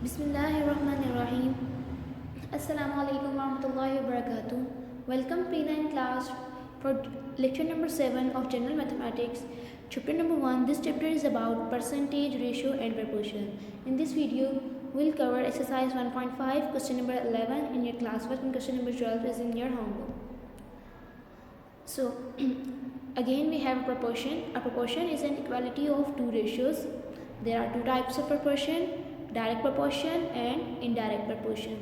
बिस्मिल्लाहिर्रहमानिर्रहीम। अस्सलामु अलैकुम warahmatullahi wabarakatuh. Welcome Pre-9 class for lecture number 7 of General Mathematics. Chapter number 1. This chapter is about percentage, ratio and proportion. In this video, we'll cover exercise 1.5, question number 11 in your classwork, and question number 12 is in your homework. So, again we have a proportion. A proportion is an equality of two ratios. There are two types of proportion: direct proportion and indirect proportion.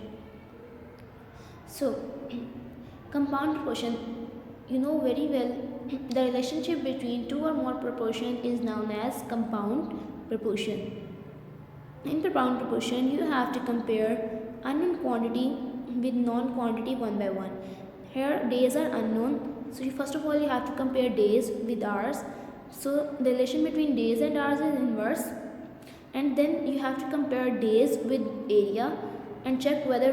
So, compound proportion, you know very well, the relationship between two or more proportion is known as compound proportion. In compound proportion, you have to compare unknown quantity with known quantity one by one. Here days are unknown, so first of all you have to compare days with hours. So the relation between days and hours is inverse, and then you have to compare days with area and check whether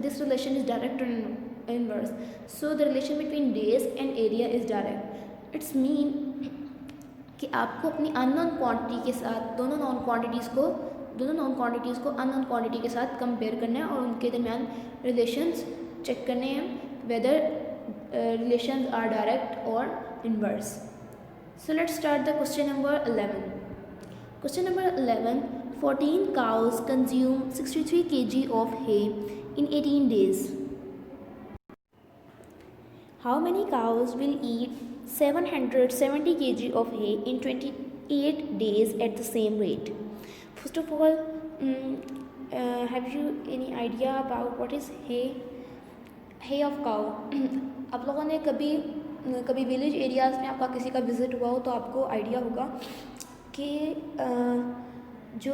this relation is direct or inverse. So the relation between days and area is direct. It's mean कि आपको अपनी unknown quantity के साथ दोनों non quantities को unknown quantity के साथ compare करना है और उनके दरमियान रिलेशंस चेक करने हैं वेदर रिलेशंस आर डायरेक्ट और inverse. So let's start the question number 11. Question number 11. 14 cows consume 63 kg of hay in 18 days. How many cows will eat 770 kg of hay in 28 days at the same rate? First of all, have you any idea about what is hay? Hay of cow. आप लोगों ने कभी village areas में आपका किसी का visit हुआ हो तो आपको आइडिया होगा कि जो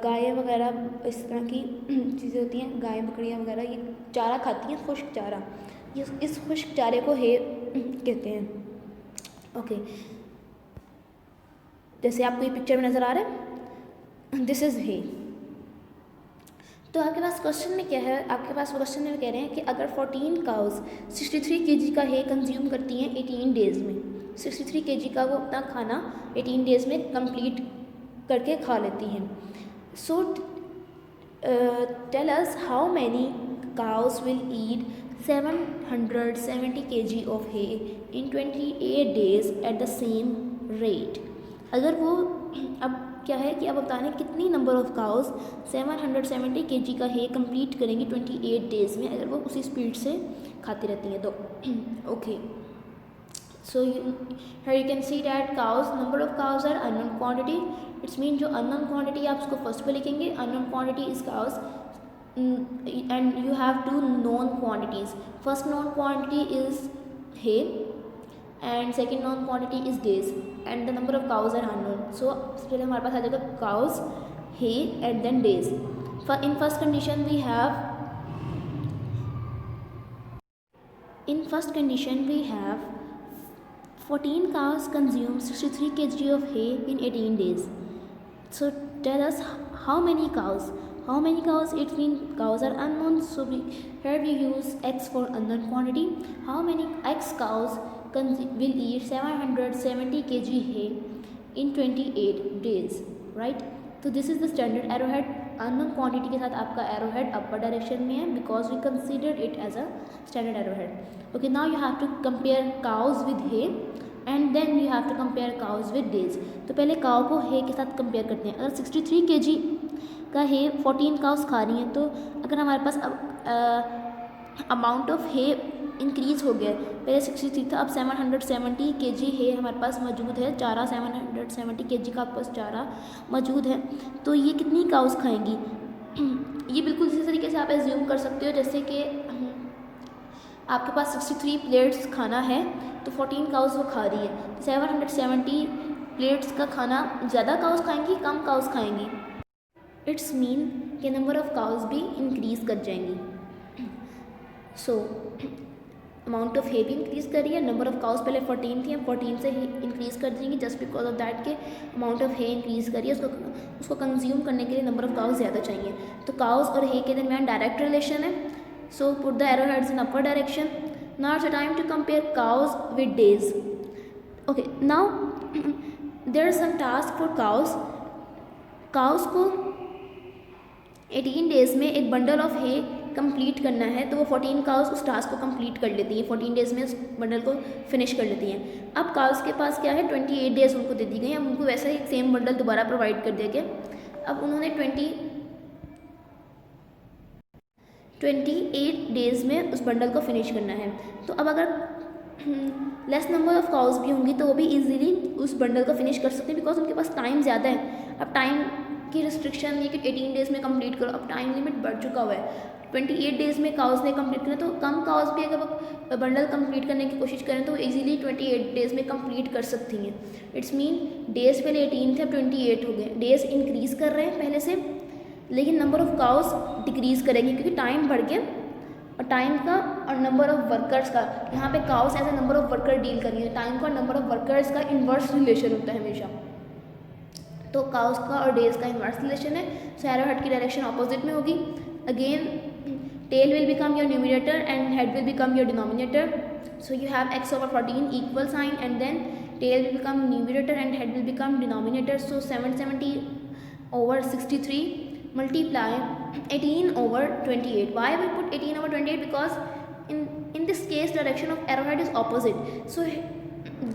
गाय वगैरह इस तरह की चीज़ें होती हैं, गाय बकरियां वगैरह ये चारा खाती हैं, खुश्क चारा. ये इस खुश्क चारे को हे कहते हैं. ओके, जैसे आपको ये पिक्चर में नज़र आ रहा है, दिस इज़ हे. तो आपके पास क्वेश्चन में क्या है, आपके पास क्वेश्चन में कह रहे हैं कि अगर 14 काउज 63 kg का हे कंज्यूम करती हैं 18 डेज़ में, 63 kg का वो अपना खाना 18 डेज़ में कंप्लीट करके खा लेती हैं. So tell us how many cows will eat 770 kg of hay in 28 days at the same rate. अगर वो अब क्या है कि अब बताने कितनी नंबर ऑफ काउज 770 kg का हे कंप्लीट करेंगी 28 डेज़ में अगर वो उसी स्पीड से खाती रहती हैं तो. Okay, so here you can see that cows, number of cows are unknown quantity. It's mean जो unknown quantity आप उसको फर्स्ट पे लिखेंगे. unknown quantity is cows and you have two known quantities. First known quantity is hay and second known quantity is days and the number of cows are unknown. So पहले हमारे पास आ जाएगा cows, hay and then days. In first condition we have 14 cows consume 63 kg of hay in 18 days. So tell us how many cows. How many cows? It means cows are unknown, so here we use x for unknown quantity. How many x cows will eat 770 kg hay in 28 days, right? So this is the standard arrowhead. unknown quantity के साथ आपका arrowhead upper direction में है because we considered it as a standard arrowhead. Okay, now you have to compare cows with hay and then you have to compare cows with days. तो पहले cow को hay के साथ compare करते हैं. अगर 63 kg का है 14 काउस खा रही हैं तो अगर हमारे पास अब अमाउंट ऑफ हे इंक्रीज़ हो गया, पहले 63 था अब 770 kg है हमारे पास मौजूद है, चारा 770 kg का पास चारा मौजूद है, तो ये कितनी काउस खाएंगी? ये बिल्कुल इसी तरीके से आप एज्यूम कर सकते हो जैसे कि आपके पास 63 प्लेट्स खाना है तो 14 काउस वो खा रही है, 770 प्लेट्स का खाना ज़्यादा काउस खाएंगी कम काउस खाएंगी. इट्स मीन कि नंबर ऑफ़ काउज भी इंक्रीज़ कर जाएंगी. सो अमाउंट ऑफ हे भी इंक्रीज़ कर रही है, नंबर ऑफ़ काउज पहले 14 थी, हम 14 से ही इंक्रीज़ कर देंगे जस्ट बिकॉज ऑफ दैट के अमाउंट ऑफ हे इंक्रीज़ कर रही है, उसको कंज्यूम करने के लिए नंबर ऑफ़ काउज ज़्यादा चाहिए. तो काउज और हे के दरमियान डायरेक्ट रिलेशन है. So put the arrow heads in upper direction. Now it's time to compare cows with days. Okay, now there is some task for cows. Cows को 18 days में एक बंडल ऑफ हे कंप्लीट करना है, तो वो 14 cows उस task को complete कर लेती हैं, 14 डेज़ में उस बंडल को फिनिश कर लेती हैं। अब काउस के पास क्या है, 28 डेज़ उनको दे दी गई, अब उनको वैसा ही सेम बंडल दोबारा प्रोवाइड कर दिया गया। अब उन्होंने 28 डेज़ में उस बंडल को फिनिश करना है। तो अब अगर लेस नंबर ऑफ काउस भी होंगी तो वो भी इजीली उस बंडल को फिनिश कर सकते हैं, बिकॉज उनके पास टाइम ज़्यादा है। अब टाइम की रिस्ट्रिक्शन ये कि 18 डेज़ में कंप्लीट करो, अब टाइम लिमिट बढ़ चुका हुआ है। 28 डेज़ में काउस ने कंप्लीट करना, तो कम काउस भी अगर वो बंडल कंप्लीट करने की कोशिश करें तो इजीली 28 डेज़ में कंप्लीट कर सकती हैं। इट्स मीन डेज़ पहले 18 थे, अब 28 हो गए। डेज़ इंक्रीज़ कर रहे हैं पहले से, लेकिन नंबर ऑफ़ काउस डिक्रीज़ करेंगे क्योंकि टाइम बढ़ गया, और टाइम का और नंबर ऑफ़ वर्कर्स का, यहाँ पे cows as a number of worker deal करेंगे। टाइम का और नंबर ऑफ़ वर्कर्स का इन्वर्स रिलेशन होता है हमेशा, तो काउस का और डेज का इन्वर्स रिलेशन है। सो एरो हेड की डायरेक्शन ऑपोजिट में होगी। Again tail will become your numerator and head will become your denominator. So you have x over 14 equal sign, and then tail will become numerator and head will become denominator. So 770 over 63 multiply 18 over 28. Why we put 18 over 28? Because in this case direction of arrowhead is opposite. So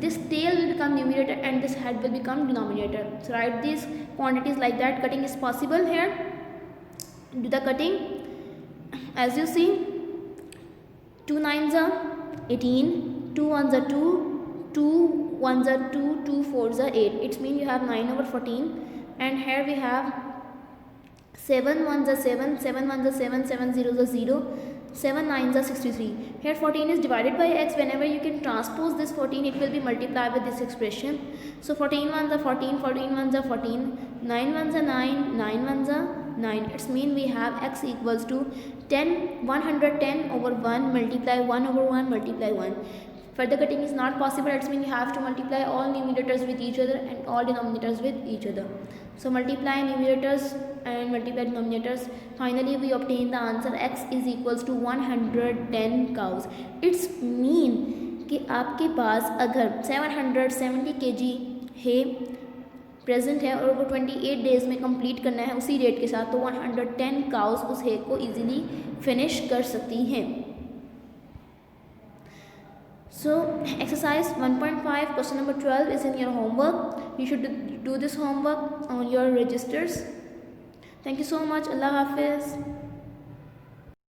this tail will become numerator and this head will become denominator. So write these quantities like that. Cutting is possible here. Do the cutting. As you see, 2 9s are 18, 2 1s are 2, 2 1s are 2, 2 4s are 8. It means you have 9 over 14, and here we have 7 1s are 7, 7 1s are 7, 7 0s are 0, 7 9s are 63. Here 14 is divided by x. Whenever you can transpose this 14, it will be multiplied with this expression. So 14 1s are 14, 14 1s are 14, 9 1s are 9, 9 1s are 9. It's mean we have x equals to 110 over 1 multiply 1 over 1 multiply 1. Further cutting is not possible. It's mean you have to multiply all numerators with each other and all denominators with each other. So multiply numerators and multiply denominators. Finally we obtain the answer x is equals to 110 cows. It's mean कि आपके पास अगर 770 kg है present है और वो 28 days में complete करना है उसी रेट के साथ, तो 110 काउस उस हे को इजीली फिनिश कर सकती हैं। So exercise 1.5 question number 12 is in your homework. You should do this homework on your registers. Thank you so much. अल्लाह हाफिज़.